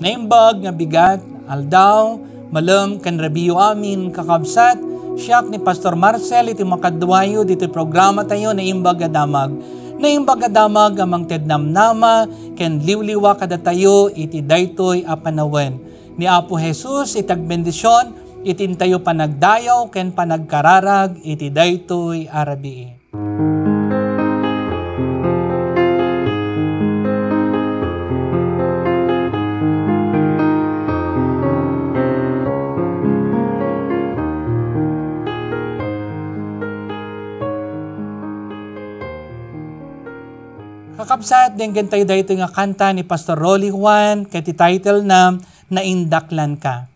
Naimbag nga bigat, aldaw, malam kan rabiyo amin kakabsat, siyak ni Pastor Marcel iti makadwayo dito programa tayo na imbag adamag. Na imbag adamag amang tednamnama, ken liwliwa kada tayo iti daytoy a panawen. Ni Apo Jesus itagbendisyon, itintayo panagdayaw ken panagkararag iti daytoy arabii. Kakabsat, denggan tayo dito nga kanta ni Pastor Rolly Juan, kati title na Naindaklan Ka.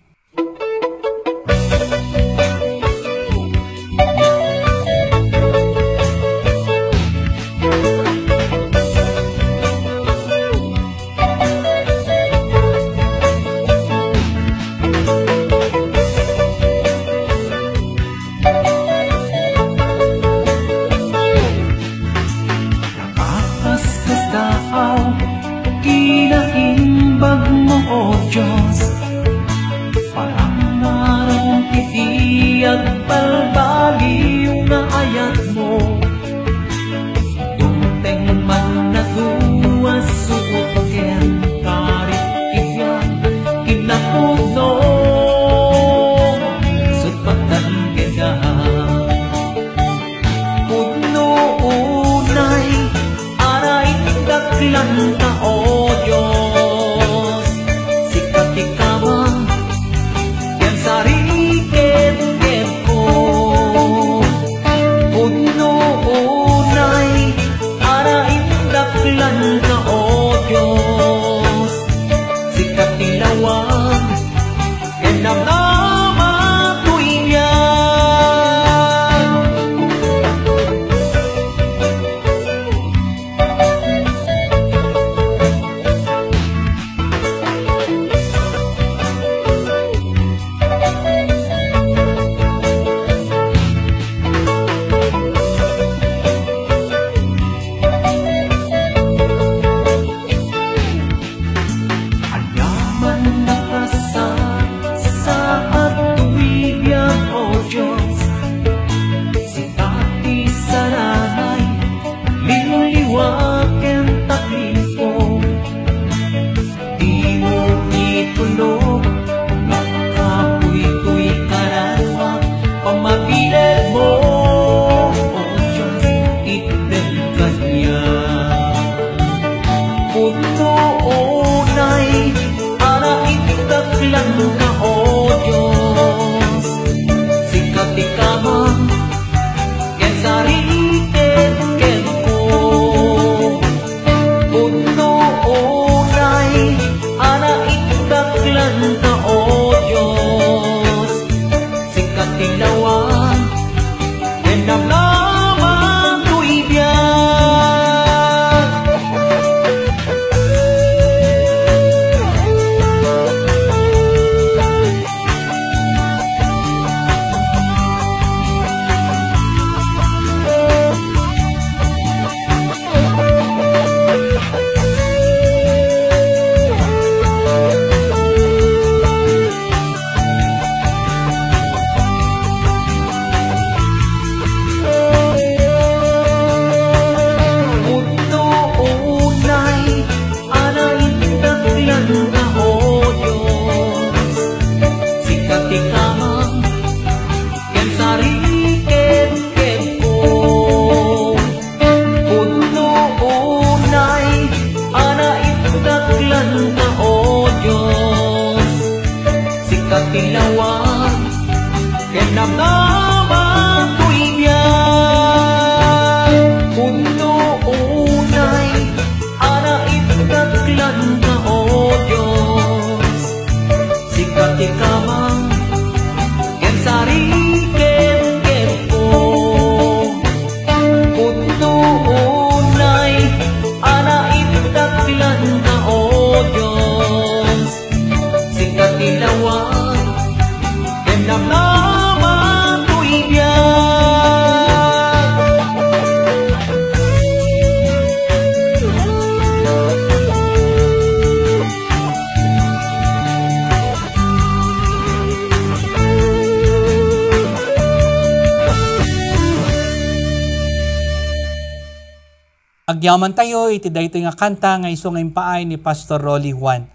Agyaman tayo, iti daytoy nga kanta nga iso nga impaay ni Pastor Rolly Juan.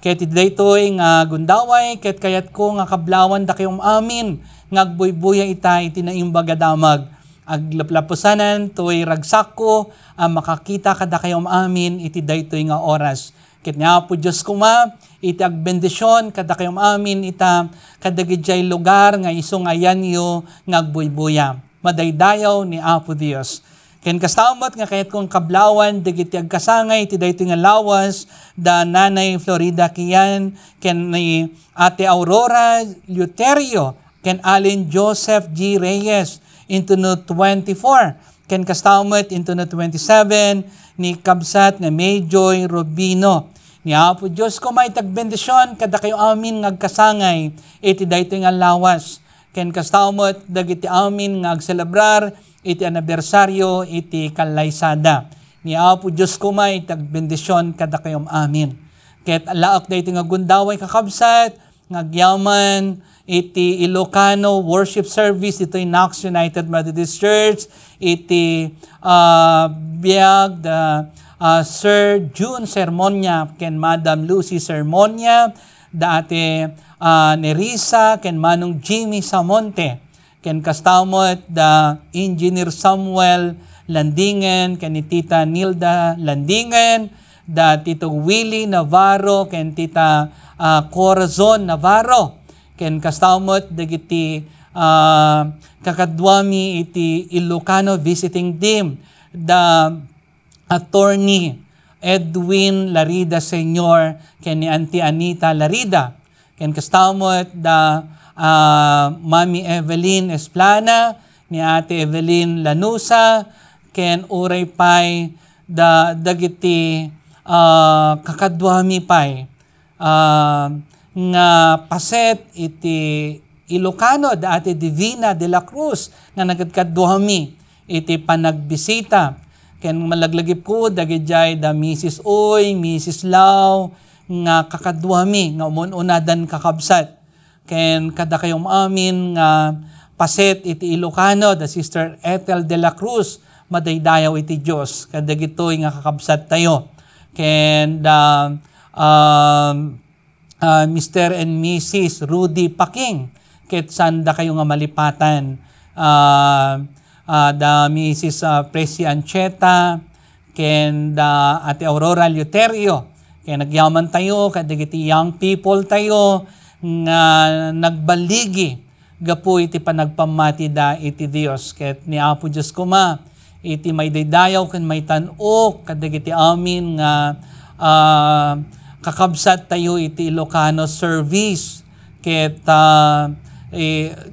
Ket iti daytoy nga gundaway, ket kayat ko nga kablawan da kayong amin, nga agbuybuya ita iti naimbaga damag. Aglaplapusanan to'y ragsak ko, makakita kada kayong amin iti daytoy nga oras. Ket nga po Diyos kuma, iti agbendisyon kada kayong amin ita kadagidjay lugar nga iso nga yanyo nga agbuybuya. Madaydayaw ni Apo Dios. Ken kastamot nga kayat kong kablawan dagiti agkasangay iti daytoy nga lawas da Nanay Florida kiyan ken ni Ate Aurora Luterio ken Allen Joseph G. Reyes into no 24 ken kastamot into no 27 ni kabsat nga Mayjoy Robino. Ni Apo Dios ko may tagbendisyon kada kayo amin nga agkasangay iti daytoy nga lawas ken kastamot dagiti amin nga agselebrar iti anibersaryo iti kalaysada. Ni Apo Diyos ko may tagbendisyon kada kayong amin. Ket alaak da iti nga gundaway kakabsat, ngagyaman iti Ilocano worship service, ito yung Knox United Methodist Church, iti biag da Sir June Sermonia, ken Madam Lucy Sermonia, da ate Nerissa, ken Manong Jimmy Samonte, ken kastamot da Engineer Samuel Landingen, ken ni Tita Nilda Landingen, da Tito Willie Navarro, ken Tita Corazon Navarro, ken kastamot dagiti kakadwami iti Ilocano visiting team, da Attorney Edwin Larida Sr., ken ni Auntie Anita Larida, ken kastamot da Mami Evelyn Esplana, ni Ate Evelyn Lanusa, ken uray pay da dagiti kakadwami pay nga paset iti Ilocano da Ate Divina de la Cruz nga nagkadwami iti panagbisita, ken malaglagip ko dagijay da Mrs. Oy, Mrs. Lau nga kakadwami nga umunadan kakabsat. Ken kada kayong amin nga paset iti Ilocano da Sister Ethel de la Cruz, madaydayaw iti Dios kadagitoy nga kakabsat tayo. Ken da Mr. and Mrs. Rudy Paking, ket sanda kayo nga malipatan, da Mrs. Presi Ancheta, ken da Ate Aurora Luterio, ken nagyaman tayo kadagiti young people tayo nga nagbaligi gapu iti panagpamati da iti Dios. Ket ni Apo Dios kuma iti may daydayaw ken may tan-ok kadagiti amin nga kakabsat tayo iti Ilocano service, ket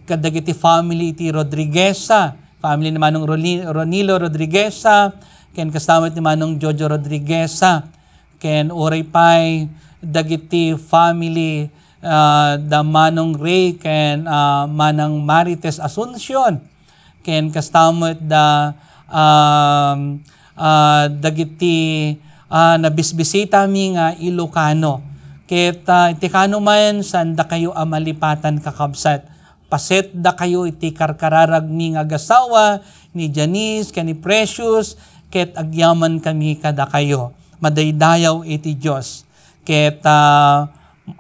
kadagiti family iti Rodrigueza, family ni Manong Ronilo Rodrigueza, ken kastamot ni Manong Jojo Rodrigueza, ken uray pay dagiti family da Manong Ray ken Manang Marites Asuncion, ken kastamot da dagiti nabisbisita mi nga Ilocano, ket iti kano man sanda kayo amalipatan kakabsat, paset da kayo iti karkararag mi nga gasawa ni Janice ken ni Precious, ket agyaman kami kada kayo, madaydayaw iti Dios. Ket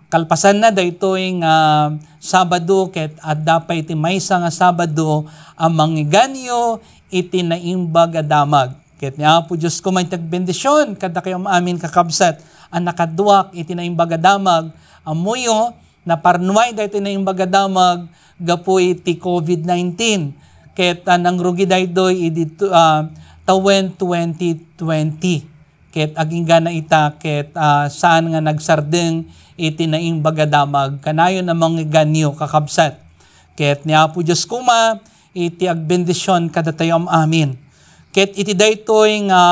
kalpasan na daytoy nga Sabado, ket adda pa iti maysa nga Sabado ang manggiganyo iti naimbag a damag. Ket ni Apo Dios ko may tagbendisyon kada kayo amin kakabsat ang nakaduak iti naimbag a damag, amuyo na parnuay daytoy naimbag a damag gapu iti COVID-19, ket nang rugi daytoy iti tawen 2020, ket aging gana ita ket saan nga nagsardeng iti naimbag a damag kanayon amang ganyo kakabsat. Ket ni Apo Dios kuma iti agbendisyon kada tayo amin. Ket iti daytoy nga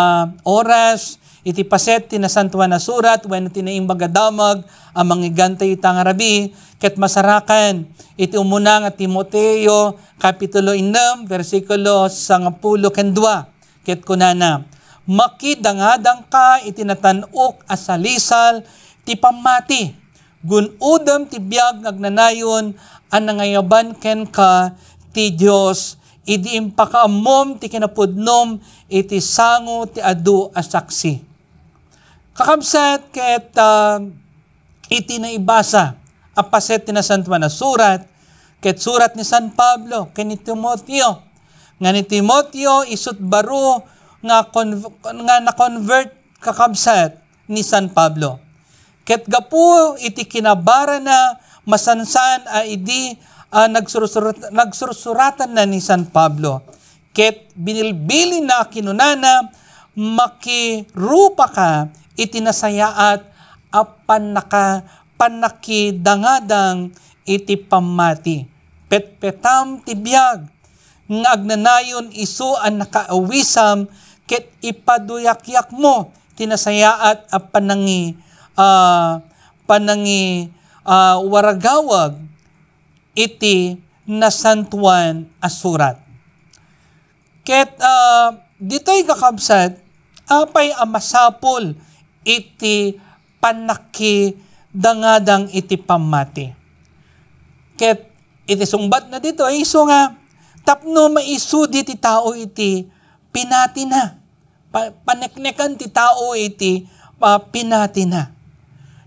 oras iti paset ti nasantuan na surat wenno ti naimbag a damag ang manggigantay ita nga rabi, ket masarakan iti umuna nga Timoteo kapitulo 6 versikulo 10 ken 2, ket kunana, makidangadang ka iti natan-ok a salisal ti pamati, gunudem ti biag ngagnanayon ang nangayaban ken ka ti Dios idi impakaamom ti kinapudnom iti sango ti adu a saksi. Kakabsat ket iti naibasa apaset ti nasantuan na surat ket surat ni San Pablo ken ni Timoteo. Nga ni Timoteo isut baro nga na-convert kakabsat ni San Pablo. Ket gapu iti kinabara na masansan a idi nagsursuratan na ni San Pablo. Ket binilbili na kinunana makirupa ka iti nasayaat apan panakidangadang iti pamati. Petpetam ti biag nga agnanayon isu an nakaawisam ket ipaduyakyak mo tinasayaat a panangi waragawag iti nasantuan a surat. Ket dito'y kakabsat apay amasapol iti panakidangadang iti pamati. Ket iti sungbat na dito ay iso nga tapno maisu ti tao iti pinati na. Paneknekan ti tao iti pinati na.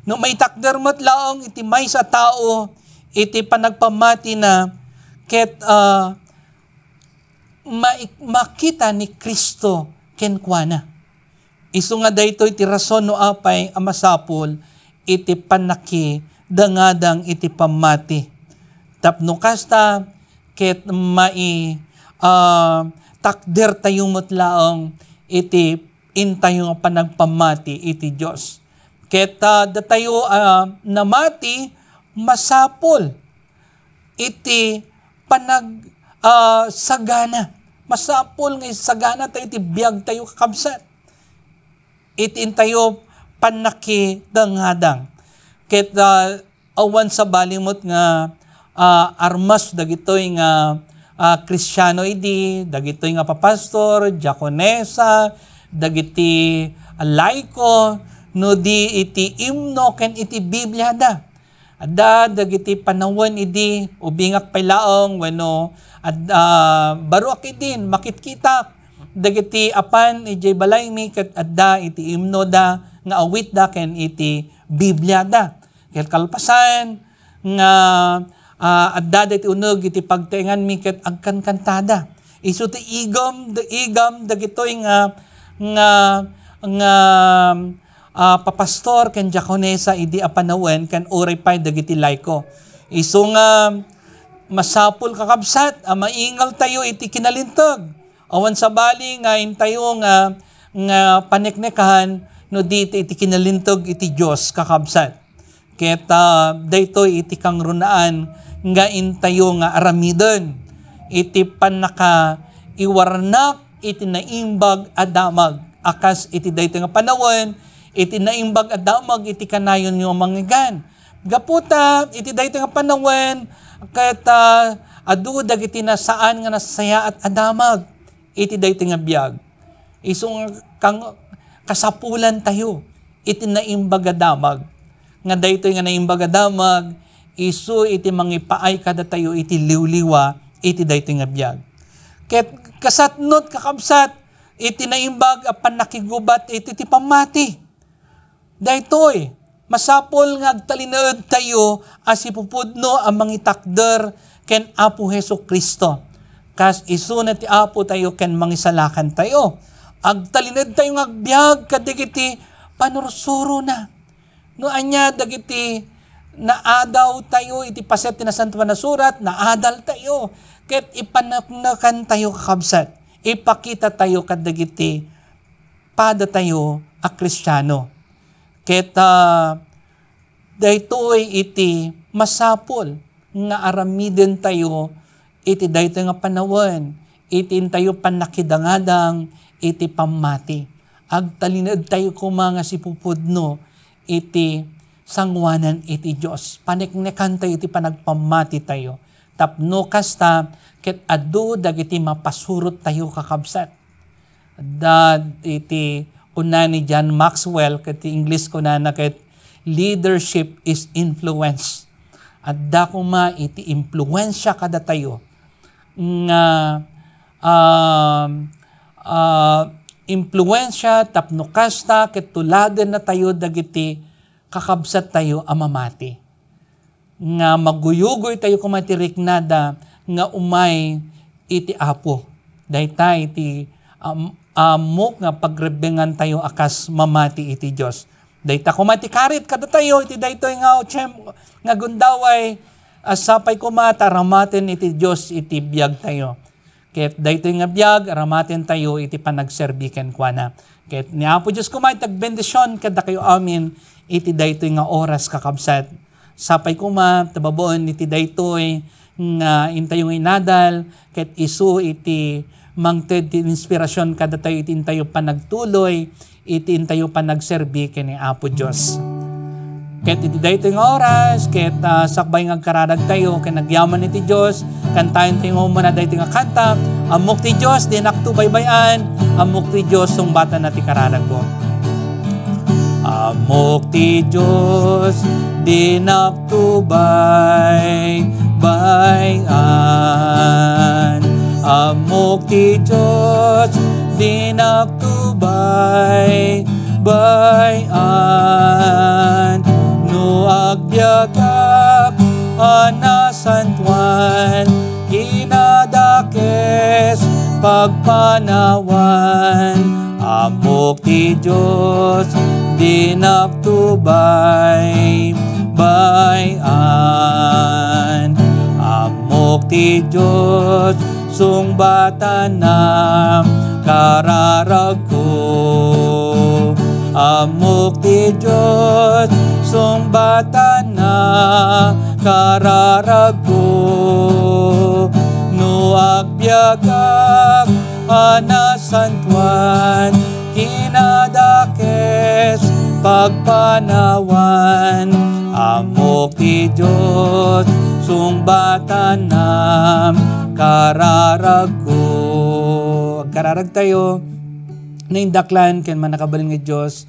No may takder mo't laong iti may sa tao iti panagpamati na ket makita ni Kristo kenkwana. Isu nga daytoy iti rason no apay amasapol iti panaki dangadang iti pamati. Tapno kasta ket takder tayo mutlaong iti intayo nga panagpamati iti Dios. Ket datayo namati masapol iti sagana. Masapol nga sagana tayo iti biag tayo kakabsat. Iti intayo panakidangadang. Ket awan sa balimot nga armas dagitoy nga Kristyano idi, dagitoy nga papastor, diakonesa, dagiti laiko, no di iti imno ken iti Biblia da. Adda dagiti panawon idi ubingak paylaong wenno baruak idin makitkita dagiti apan ijay balay mi ket adda iti imno da nga awit da ken iti Biblia da. Ket kalpasan nga adda iti unog iti pagtaengan mi ket agkan kantada. Isu ti igam dagitoy nga papastor ken diakonesa idi apanawen ken oray pay dagiti laiko. Isu nga masapul kakabsat maingal tayo iti kinalintag. Awan sa bali nga intayo nga paneknekahan no di iti kinalintag iti Dios kakabsat. Ket daytoy iti kangrunaan nga intayo nga aramidon iti panaka iwarnak iti naimbag adamag akas iti daytoy nga panawon iti naimbag adamag iti kanayon yung manggigan. Gaputa iti daytoy nga panawon ket adu dagiti nasaan nga nasaya at adamag iti daytoy nga biag. Isong kasapulan tayo iti naimbag adamag. Nga daytoy nga naimbag adamag isu iti mangipaay kada tayo iti liwliwa iti daytoy nga biag. Ket kasatnot kakabsat iti naimbag apan nakigubat iti pamati. Daytoy masapol nga agtalinaed tayo as ipupudno ang mangitakder ken Apo Hesus Kristo. Kas isu na ti Apo tayo ken mangisalakan tayo. Agtalined tayo nga agbiag kadagiti panursuro na. No anya dagiti naadaw tayo iti paset ti nasantuan na surat, naadal tayo. Ket ipanaknakan tayo kakabsat. Ipakita tayo kadagiti pada tayo a Kristiyano. Ket daytoy iti masapol nga aramiden tayo iti daytoy nga panawon. Iti tayo panakidangadang iti pamati. Agtalined tayo kumanga si pupudno iti sangwanan iti Dios. Paneknekan tayo iti panagpamati tayo. Tapno kasta ket adu dagiti mapasurot tayo kakabsat. Iti una ni John Maxwell ket English ko na ket leadership is influence. Adda kuma iti impluwensya kada tayo nga impluensya tapno kasta ket tuladen na tayo dagiti kakabsat tayo amamati. Nga maguyugoy tayo kumatirik nada nga umay iti apo. Daytay iti amok nga pagrebengan tayo akas mamati iti Dios. Dayta kumati karit kada tayo iti daytoy nga gundaway asapay kumata ramaten iti Dios iti biag tayo. Ket daytoy nga biag ramaten tayo iti panagserbiken kuana. Ket ni Apo Dios kumay tagbendisyon kada kayo amin iti daytoy nga oras kakabsat. Sapay kuma tababoon iti daytoy nga intayong inadal ket isu iti mangted ti inspirasyon kada tayo iti intayo panagtuloy iti intayo panagserbi ken ni Apo Dios. Ket iti daytoy nga oras ket sakbay nga agkaradag tayo ken nagyaman iti Dios kantayon tayo muna daytoy nga kanta amok ti Dios di nakto baybayan amok ti Dios sungbatan na ti karadag ko. Amok ti Dios di nakto baybayan amok ti Dios di nakto baybayan no agbyagak anasantuan kinadakes pagpanawan amok ti Dios di nakto baybayan amok ti Dios sungbatan na kararag ko amok ti Dios sungbatan na kararag ko no agbyagak anasantuan kinadakes pagpanawan amok ti Dios sungbatan na kararag ko. Kararag tayo na indaklan ken manakabalin nga Dios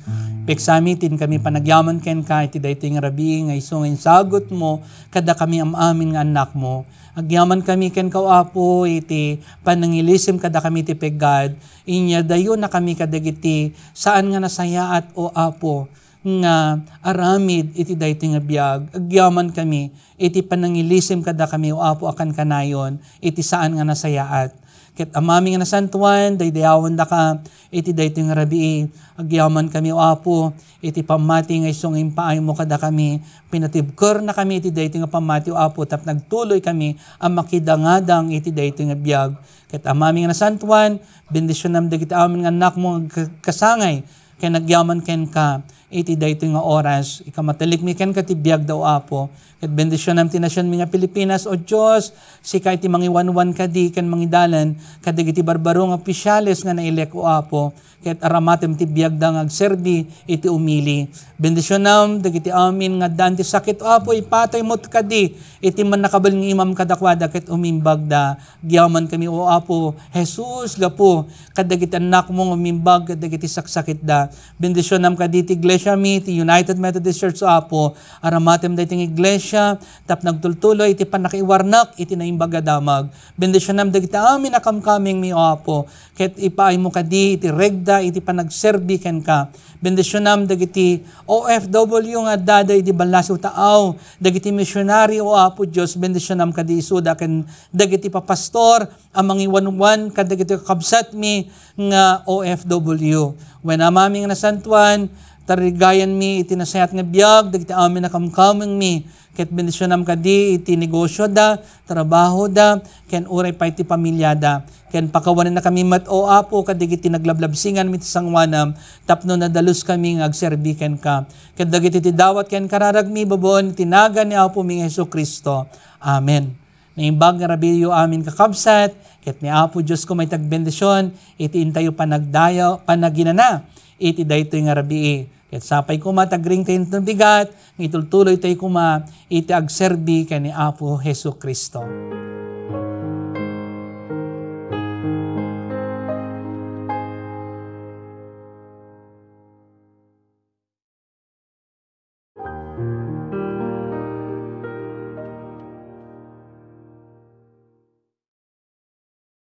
peksamitin kami panagyaman ken ka iti daytoy nga rabi nga isu nga insagot mo kada kami amin nga anak mo. Agyaman kami ken kao Apo iti panangilisim kada kami ti peggad inya dayon na kami kadagiti saan nga nasayaat o Apo nga aramid iti daytoy nga biag. Agyaman kami iti panangilisim kada kami o Apo akan kanayon iti saan nga nasayaat. Ket amami nga nasantuan daydayawan da ka iti daytoy nga rabii agyaman kami o Apo iti pamati nga isong impaay mo kada kami pinatibker na kami iti daytoy nga pamati o Apo tap nagtuloy kami ang makidangadang iti daytoy nga biag. Ket amami nga nasantuan bendisyon nam dagiti amin nga anak mo kasangay ken nagyaman ken ka iti daytoy nga oras ikamatalik mi ken ka ti biag daw Apo. Ket bendisyon nam ti nasyon mi nga Pilipinas o Dios sika iti mangiwanwan kadi ken mangidalan kadagiti barbaro nga opisyales nga nailek o Apo ket aramatem ti biag da nga agserbi iti umili. Bendisyon nam dagiti amin nga daan ti sakit o Apo ipatay mo kadi iti man nakabaling imam kadakwada ket umimbag da gyaman kami o Apo Jesus gapo kadagiti anak mo umimbag kadagiti saksakit da. Bendisyon nam kadi ti iglesia mi ti United Methodist Church o Apo aramatem dayting iglesia tap nagtultuloy iti panakiwarnak iti naimbaga damag. Bendisyon nam dagiti amin akamkaming mi o Apo ket ipaay mo kadi iti regda iti panagserbi ken ka. Bendisyon nam dagiti OFW nga daday iti balasyo taaw dagiti misyonary o Apo Dios bendisyon nam kadi isuda ken dagiti papastor ang mangiwanwan kadagiti kakabsat mi nga OFW. When amami nga nasantuan tarigayan mi iti nasayat nga biag dagiti amin nakamkaming mi ket bendisyon nam kadi iti negosyo da trabaho da ken uray pa iti pamilya da ken pakawanen na kami met o Apo kadagiti naglablabsingan mi ti sangwanam tapno nadalus kami nga agserbi ken ka ket dagiti ti dawat ken kararag mi babon tinaga ni Apo mi Jesucristo. Amen. Naimbag nga rabiyo amin kakabsat ket ni Apo Dios ko may tagbendisyon iti intayo panaginana iti daytoy nga rabii. Ket sapay kuma tagring tayo ng bigat, itultuloy tayo kuma iti agserbi kani Apo Jesucristo.